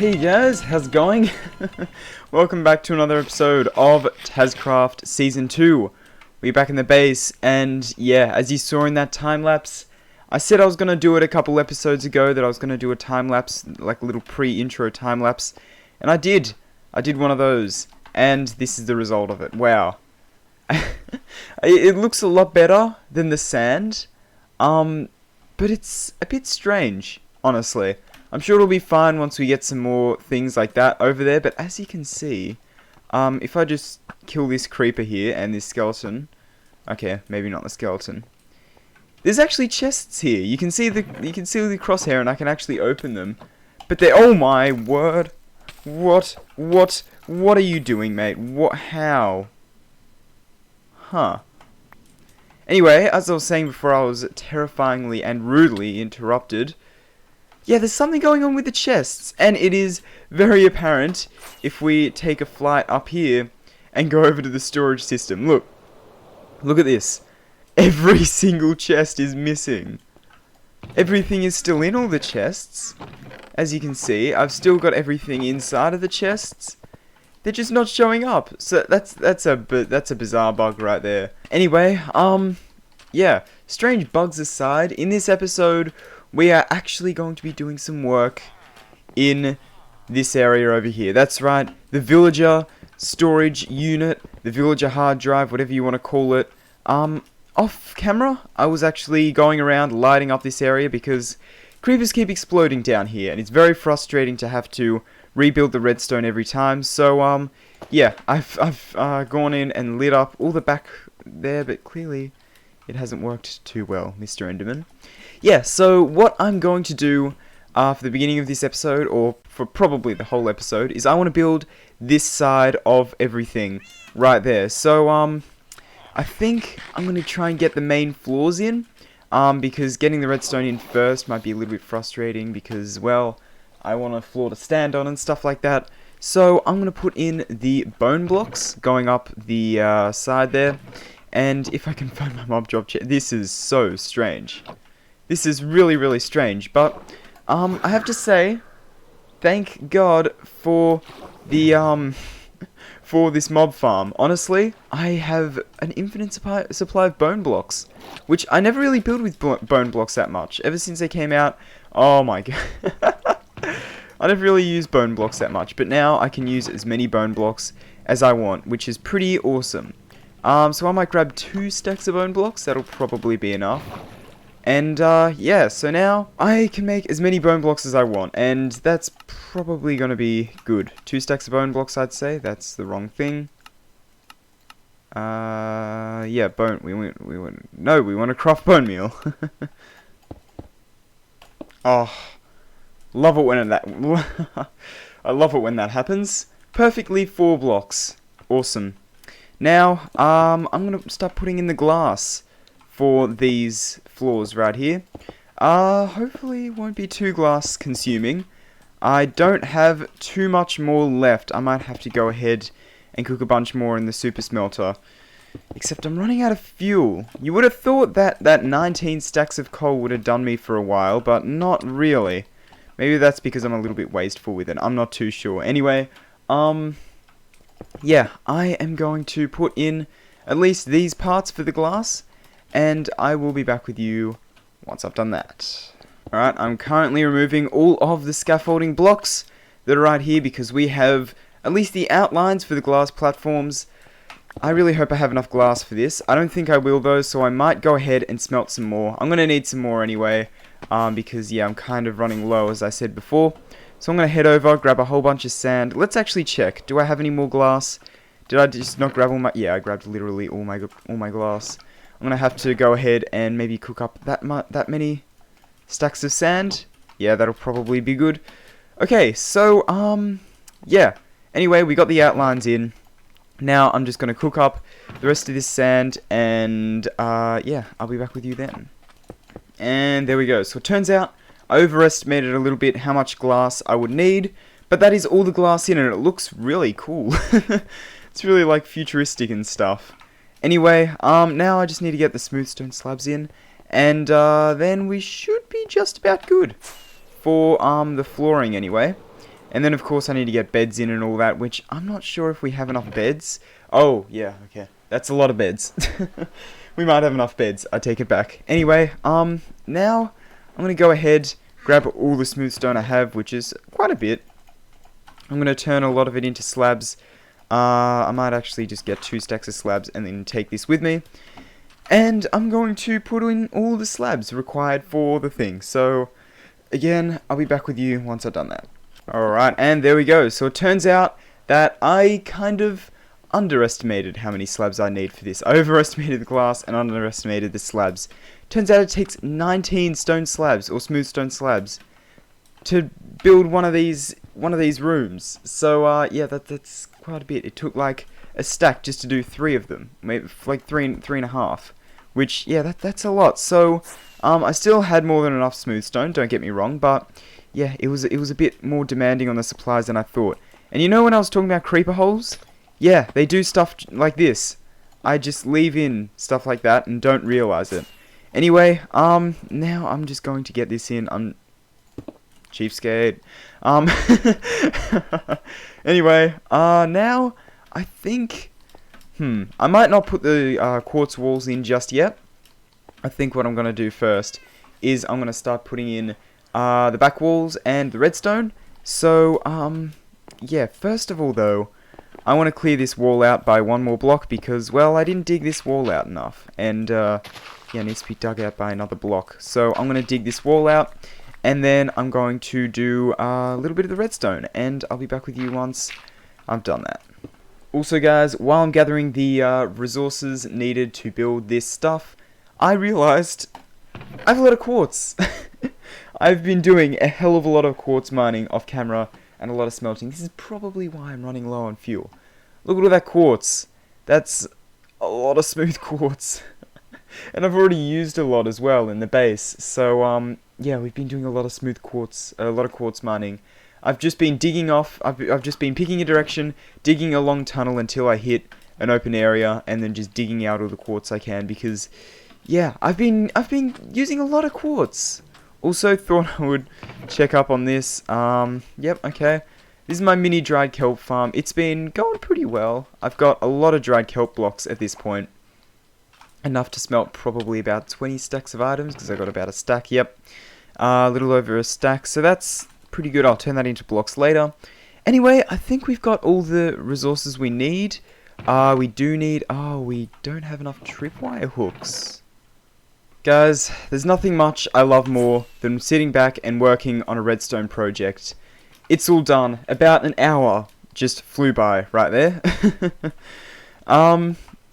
Hey guys, how's it going? Welcome back to another episode of Tazzcraft Season 2. We're back in the base, and yeah, as you saw in that time-lapse, I said I was going to do it a couple episodes ago, that I was going to do a time-lapse, like a little pre-intro time-lapse, and I did. I did one of those, and this is the result of it. Wow. It looks a lot better than the sand, but it's a bit strange, honestly. I'm sure it'll be fine once we get some more things like that over there, but as you can see, if I just kill this creeper here and this skeleton, okay, maybe not the skeleton. There's actually chests here. You can see the crosshair, and I can actually open them. But they, oh my word! What are you doing, mate? How? Huh. Anyway, as I was saying before, I was terrifyingly and rudely interrupted. Yeah, there's something going on with the chests, and it is very apparent if we take a flight up here and go over to the storage system. Look at this. Every single chest is missing. Everything is still in all the chests. As you can see, I've still got everything inside of the chests. They're just not showing up. So that's a bizarre bug right there. Anyway, yeah, strange bugs aside, in this episode we are actually going to be doing some work in this area over here. That's right, the villager storage unit, the villager hard drive, whatever you want to call it. Off camera, I was actually going around lighting up this area because creepers keep exploding down here, and it's very frustrating to have to rebuild the redstone every time. So, yeah, I've gone in and lit up all the back there, but clearly it hasn't worked too well, Mr. Enderman. Yeah, so what I'm going to do for the beginning of this episode, or for probably the whole episode, is I want to build this side of everything right there. So, I think I'm going to try and get the main floors in, because getting the redstone in first might be a little bit frustrating because, well, I want a floor to stand on and stuff like that. So I'm going to put in the bone blocks going up the side there, and if I can find my mob job chair, this is so strange. This is really, really strange, but I have to say, thank God for the for this mob farm. Honestly, I have an infinite supply of bone blocks, which I never really build with bone blocks that much. Ever since they came out, oh my god. I never really used bone blocks that much, but now I can use as many bone blocks as I want, which is pretty awesome. So I might grab 2 stacks of bone blocks, that'll probably be enough. And, yeah, so now I can make as many bone blocks as I want, and that's probably gonna be good. 2 stacks of bone blocks, I'd say. That's the wrong thing. Yeah, we want to craft bone meal. Oh, love it when I love it when that happens. Perfectly 4 blocks. Awesome. Now, I'm gonna start putting in the glass for these floors right here. Hopefully it won't be too glass consuming. I don't have too much more left. I might have to go ahead and cook a bunch more in the super smelter. Except I'm running out of fuel. You would have thought that 19 stacks of coal would have done me for a while, but not really. Maybe that's because I'm a little bit wasteful with it. I'm not too sure. Anyway, yeah, I am going to put in at least these parts for the glass, and I will be back with you once I've done that. Alright, I'm currently removing all of the scaffolding blocks that are right here because we have at least the outlines for the glass platforms. I really hope I have enough glass for this. I don't think I will though, so I might go ahead and smelt some more. I'm going to need some more anyway, because yeah, I'm kind of running low as I said before. So I'm going to head over, grab a whole bunch of sand. Let's actually check. Do I have any more glass? Did I just not grab all my... Yeah, I grabbed literally all my glass. I'm going to have to go ahead and maybe cook up that many stacks of sand. Yeah, that'll probably be good. Okay, so, yeah. Anyway, we got the outlines in. Now, I'm just going to cook up the rest of this sand, and, yeah, I'll be back with you then. And there we go. So it turns out I overestimated a little bit how much glass I would need, but that is all the glass in, and it looks really cool. It's really, like, futuristic and stuff. Anyway, now I just need to get the smooth stone slabs in, and then we should be just about good for the flooring anyway. And then of course I need to get beds in and all that, which I'm not sure if we have enough beds. Oh, yeah, okay. That's a lot of beds. We might have enough beds. I take it back. Anyway, now I'm going to go ahead, grab all the smooth stone I have, which is quite a bit. I'm going to turn a lot of it into slabs. I might actually just get 2 stacks of slabs and then take this with me. And I'm going to put in all the slabs required for the thing. So, again, I'll be back with you once I've done that. Alright, and there we go. So it turns out that I kind of underestimated how many slabs I need for this. I overestimated the glass and underestimated the slabs. Turns out it takes 19 stone slabs, or smooth stone slabs, to build one of these rooms. So, yeah, that's quite a bit. It took like a stack just to do 3 of them, maybe like three and a half. Which, yeah, that's a lot. So, I still had more than enough smooth stone. Don't get me wrong, but yeah, it was a bit more demanding on the supplies than I thought. And you know when I was talking about creeper holes? Yeah, they do stuff like this. I just leave in stuff like that and don't realize it. Anyway, now I'm just going to get this in. I'm cheapskate. Anyway, now I think I might not put the quartz walls in just yet. I think what I'm going to do first is I'm going to start putting in the back walls and the redstone. So, yeah, first of all though, I want to clear this wall out by 1 more block because, well, I didn't dig this wall out enough. And, yeah, it needs to be dug out by another block. So I'm going to dig this wall out, and then I'm going to do a little bit of the redstone. And I'll be back with you once I've done that. Also, guys, while I'm gathering the resources needed to build this stuff, I realized I have a lot of quartz. I've been doing a hell of a lot of quartz mining off camera and a lot of smelting. This is probably why I'm running low on fuel. Look at all that quartz. That's a lot of smooth quartz. And I've already used a lot as well in the base. So, yeah, we've been doing a lot of smooth quartz, a lot of quartz mining. I've just been digging off, I've just been picking a direction, digging a long tunnel until I hit an open area, and then just digging out all the quartz I can, because, yeah, I've been using a lot of quartz. Also thought I would check up on this. Yep, okay. This is my mini dried kelp farm. It's been going pretty well. I've got a lot of dried kelp blocks at this point. Enough to smelt probably about 20 stacks of items, because I got about a stack, yep. A little over a stack, so that's pretty good. I'll turn that into blocks later. Anyway, I think we've got all the resources we need. We don't have enough tripwire hooks. Guys, there's nothing much I love more than sitting back and working on a redstone project. It's all done. About an hour just flew by right there.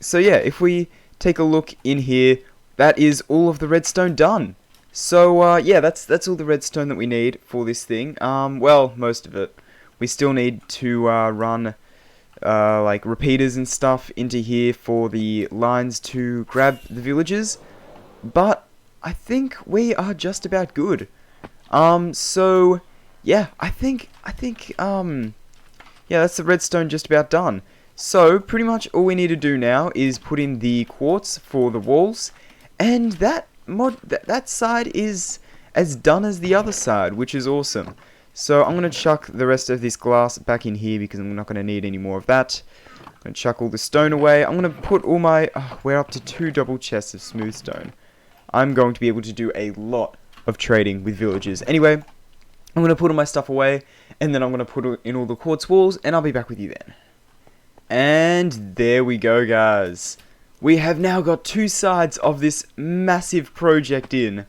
So yeah, if we take a look in here, that is all of the redstone done. So yeah, that's all the redstone that we need for this thing. Well, most of it. We still need to run like repeaters and stuff into here for the lines to grab the villagers. But I think we are just about good. So yeah, I think yeah, that's the redstone just about done. So pretty much all we need to do now is put in the quartz for the walls, and that side is as done as the other side, which is awesome. So I'm gonna chuck the rest of this glass back in here because I'm not gonna need any more of that. I'm gonna chuck all the stone away. I'm gonna put all my we're up to 2 double chests of smooth stone. I'm going to be able to do a lot of trading with villagers. Anyway, I'm going to put all my stuff away, and then I'm going to put in all the quartz walls, and I'll be back with you then. And there we go, guys. We have now got 2 sides of this massive project in.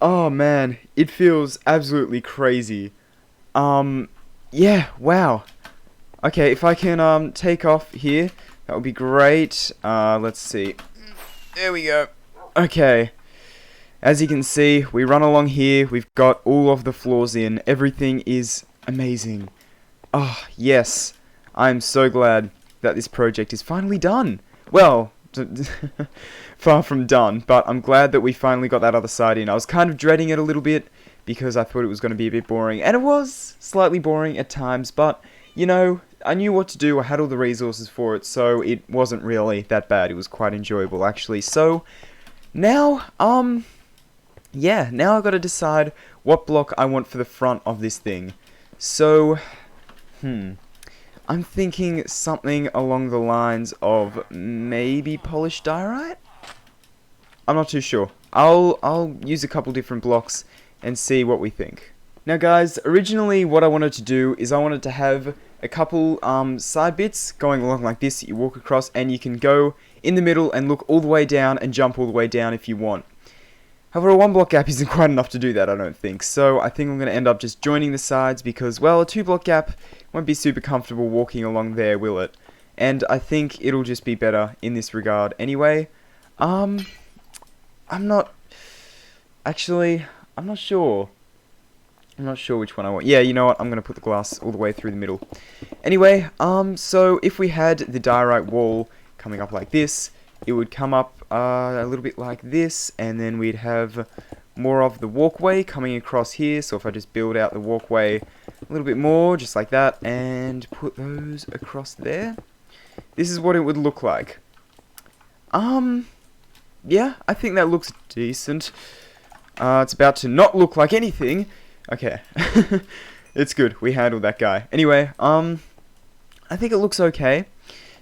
Oh man, it feels absolutely crazy. Yeah, wow. Okay, if I can take off here, that would be great. Let's see. There we go. Okay, as you can see, we run along here, we've got all of the floors in, everything is amazing. Oh, yes, I'm so glad that this project is finally done. Well, far from done, but I'm glad that we finally got that other side in. I was kind of dreading it a little bit, because I thought it was going to be a bit boring, and it was slightly boring at times, but, you know, I knew what to do, I had all the resources for it, so it wasn't really that bad. It was quite enjoyable, actually. So now, yeah, now I've got to decide what block I want for the front of this thing. So, I'm thinking something along the lines of maybe polished diorite? I'm not too sure. I'll use a couple different blocks and see what we think. Now guys, originally what I wanted to do is I wanted to have a couple side bits going along like this that you walk across, and you can go in the middle and look all the way down and jump all the way down if you want. However, a 1 block gap isn't quite enough to do that, I don't think. So I think I'm going to end up just joining the sides because, well, a 2 block gap won't be super comfortable walking along there, will it? And I think it'll just be better in this regard anyway. I'm not sure. I'm not sure which one I want. Yeah, you know what? I'm going to put the glass all the way through the middle. Anyway, so if we had the diorite wall coming up like this, it would come up a little bit like this, and then we'd have more of the walkway coming across here. So if I just build out the walkway a little bit more, just like that, and put those across there, this is what it would look like. Yeah, I think that looks decent. It's about to not look like anything. Okay. It's good. We handled that guy. Anyway, I think it looks okay.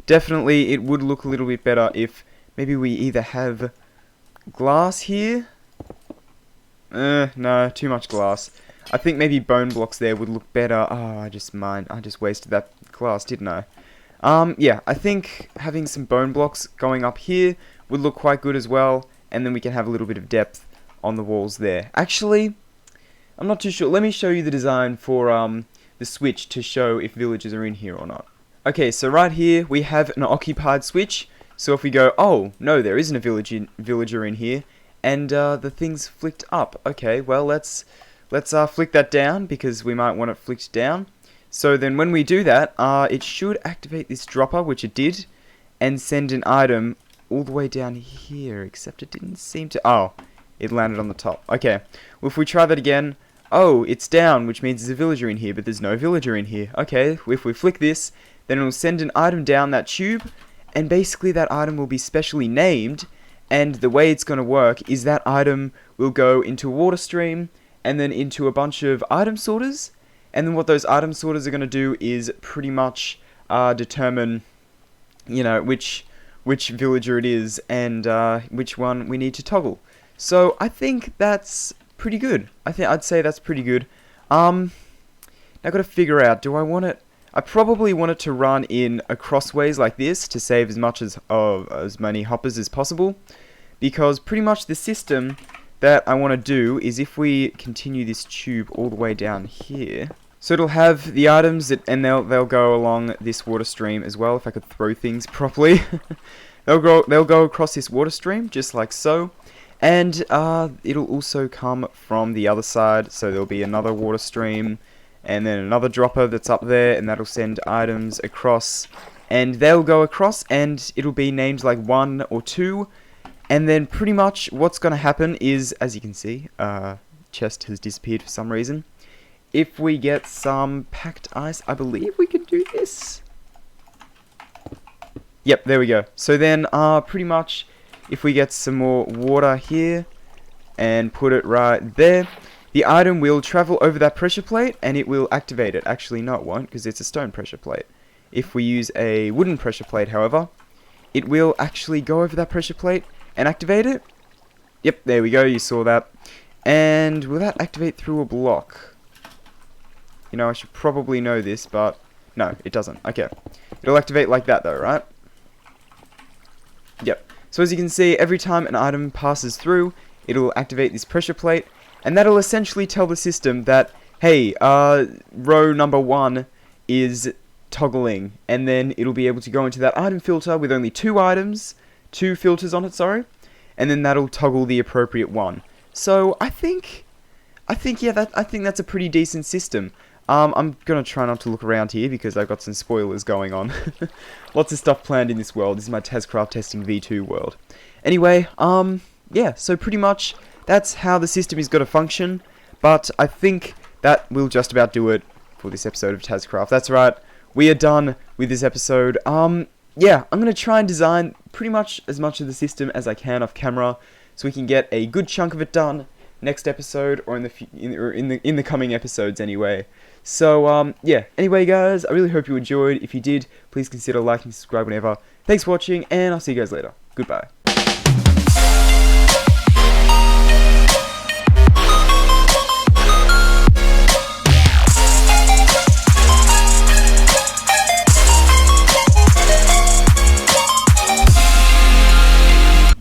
Definitely, it would look a little bit better if maybe we either have glass here. No, too much glass. I think maybe bone blocks there would look better. Oh, I just wasted that glass, didn't I? Yeah, I think having some bone blocks going up here would look quite good as well, and then we can have a little bit of depth on the walls there. Actually, I'm not too sure. Let me show you the design for the switch to show if villagers are in here or not. Okay, so right here we have an occupied switch. So if we go, oh, no, there isn't a villager in here, and the thing's flicked up. Okay, well, let's flick that down, because we might want it flicked down. So then when we do that, it should activate this dropper, which it did, and send an item all the way down here, except it didn't seem to... Oh, it landed on the top. Okay, well, if we try that again... Oh, it's down, which means there's a villager in here, but there's no villager in here. Okay, if we flick this, then it'll send an item down that tube, and basically that item will be specially named, and the way it's going to work is that item will go into a water stream, and then into a bunch of item sorters, and then what those item sorters are going to do is pretty much determine, you know, which villager it is, and which one we need to toggle. So I think that's pretty good. I'd say that's pretty good. Now I've got to figure out, do I want it... I probably want it to run in a crossways like this to save as much as many hoppers as possible, because pretty much the system that I want to do is if we continue this tube all the way down here, so it'll have the items that, and they'll go along this water stream as well. If I could throw things properly, they'll go across this water stream just like so. And it'll also come from the other side, so there'll be another water stream, and then another dropper that's up there, and that'll send items across, and they'll go across, and it'll be named like 1 or 2, and then pretty much what's going to happen is, as you can see, chest has disappeared for some reason. If we get some packed ice, I believe we can do this. Yep, there we go. So then, pretty much... if we get some more water here and put it right there, the item will travel over that pressure plate and it will activate it. Actually, no, it won't, because it's a stone pressure plate. If we use a wooden pressure plate, however, it will actually go over that pressure plate and activate it. Yep, there we go, you saw that. And will that activate through a block? You know, I should probably know this, but no, it doesn't. Okay, it'll activate like that though, right? Yep. So as you can see, every time an item passes through, it'll activate this pressure plate, and that'll essentially tell the system that, hey, row number 1 is toggling, and then it'll be able to go into that item filter with only 2 filters on it, sorry, and then that'll toggle the appropriate one. So I think that's a pretty decent system. I'm gonna try not to look around here because I've got some spoilers going on. Lots of stuff planned in this world. This is my Tazzcraft testing V2 world. Anyway, yeah, so pretty much that's how the system is going to function, but I think that will just about do it for this episode of Tazzcraft. That's right, we are done with this episode. Yeah, I'm going to try and design pretty much as much of the system as I can off camera, so we can get a good chunk of it done, next episode, or in the coming episodes anyway. So yeah. Anyway, guys, I really hope you enjoyed. If you did, please consider liking, subscribe, whenever. Thanks for watching, and I'll see you guys later. Goodbye.